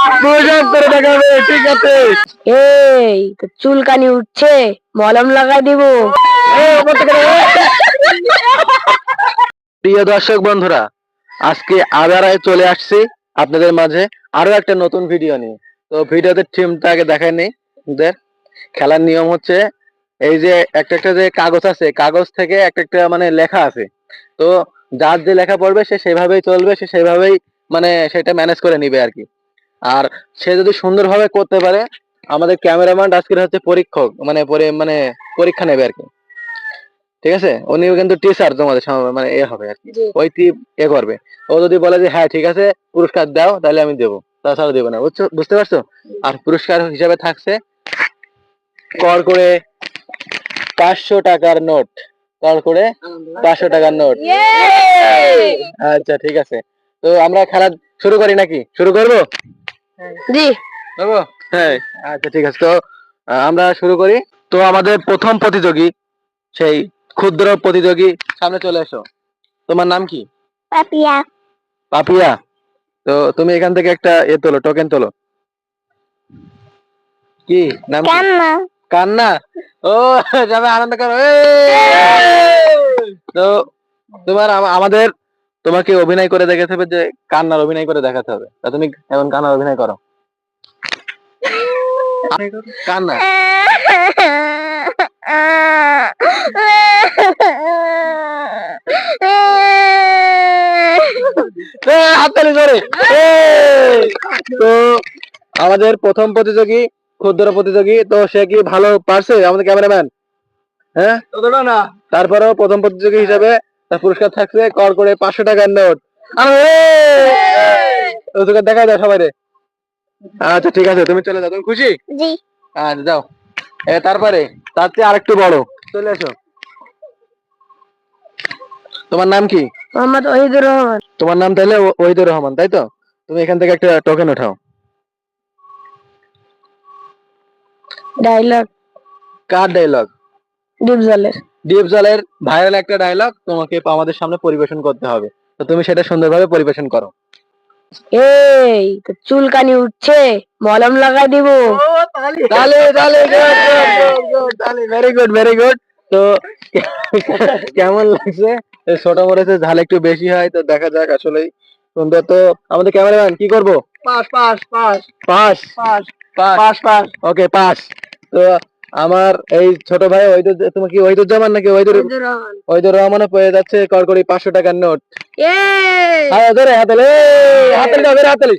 Push করে দেখাবে, ঠিক আছে। এই তো চুলকানি উঠছে, মলম লাগাই দিব। প্রিয় দর্শক বন্ধুরা, আজকে আবার চলে আসছি আপনাদের মাঝে আরো একটা নতুন ভিডিও নিয়ে। তো ভিডিওতে থিমটা আগে দেখাই নেই। খেলার নিয়ম হচ্ছে এই যে একটা একটা যে কাগজ আছে, কাগজ থেকে একটা একটা মানে লেখা আছে। তো যার যে লেখা পড়বে সে সেভাবেই চলবে, সে সেভাবেই মানে সেটা ম্যানেজ করে নিবে আর কি। আর সে যদি সুন্দরভাবে করতে পারে, আমাদের ক্যামেরাম্যান আজকের হচ্ছে পরীক্ষক, মানে পরীক্ষা নেবে আর কি। ঠিক আছে, উনিও কিন্তু টিচার তোমাদের মানে এ হবে আর কি, ওই এ করবে। ও যদি বলে যে হ্যাঁ ঠিক আছে পুরস্কার দাও, তাহলে আমি দেবো, তাছাড়া দেবো না, বুঝছো, বুঝতে পারছো? আর পুরস্কার হিসাবে থাকছে কর করে 500 টাকার নোট, কর করে 500 টাকার নোট। আচ্ছা ঠিক আছে, তো আমরা খেলা শুরু করি নাকি? শুরু করবো? জি করবো, হ্যাঁ। আচ্ছা ঠিক আছে, তো আমরা শুরু করি। তো আমাদের প্রথম প্রতিযোগী, সেই ক্ষুদ্র প্রতিযোগী, সামনে চলে এসো। তোমার নাম কি? পাপিয়া। পাপিয়া, তো তুমি এখান থেকে একটা এ তোলো, টোকেন তোলো। কি নাম? কান্না। কান্না। ও যাবে, আনন্দ করো। তো তোমার আমাদের তোমাকে অভিনয় করে দেখাতে হবে, যে কান্নার অভিনয় করে দেখাতে হবে। তা তুমি এখন কান্নার অভিনয় করো। কান্না। হাততালি ধরে। তো আমাদের প্রথম প্রতিযোগী, ক্ষুদ্র প্রতিযোগী, তো সে কি ভালো পারছে আমাদের ক্যামেরাম্যান? হ্যাঁ, ততটা না। তারপরেও প্রথম প্রতিযোগী হিসাবে তার পুরস্কার থাকছে কর করে 500 টাকার নোট। দেখা যায় সবাই রে। আচ্ছা ঠিক আছে, তুমি চলে যাও, তুমি খুশি? জি। আচ্ছা যাও। তারপরে তার চেয়ে আরেকটু বড়, চলে এসো। তোমার নাম কি? মোহাম্মদ ওহিদুর রহমান। তোমার নাম তাহলে ওহিদুর রহমান, তাই তো? তুমি এখান থেকে একটা টোকেন উঠাও। ডায়লগ। কার ডায়লগ? ডিপজলের। ডিপজলের ভাইরাল একটা ডায়লগ তোমাকে আমাদের সামনে পরিবেশন করতে হবে। তো তুমি সেটা সুন্দরভাবে পরিবেশন করো। এই তো চুলকানি উঠছে, মলম লাগাই দিব। তালে তালে, তালে, ভেরি গুড ভেরি গুড। তো কেমন লাগছে? ছোট মরেছে, ঝাল একটু বেশি হয়, তো দেখা যাক আসলেই সুন্দর। তো আমাদের ক্যামেরাম্যান কি করবো? Pass pass pass pass pass pass pass, okay pass. তো আমার এই ছোট ভাই ওইদুর, তুমি কি ওহিদুজ্জামান নাকি রহমান। ওহিদুর রহমানও পেয়ে যাচ্ছে কড়কড়ি 500 টাকার নোট। এই ধরে হাতালি, হাতালি দাও, হাতালি।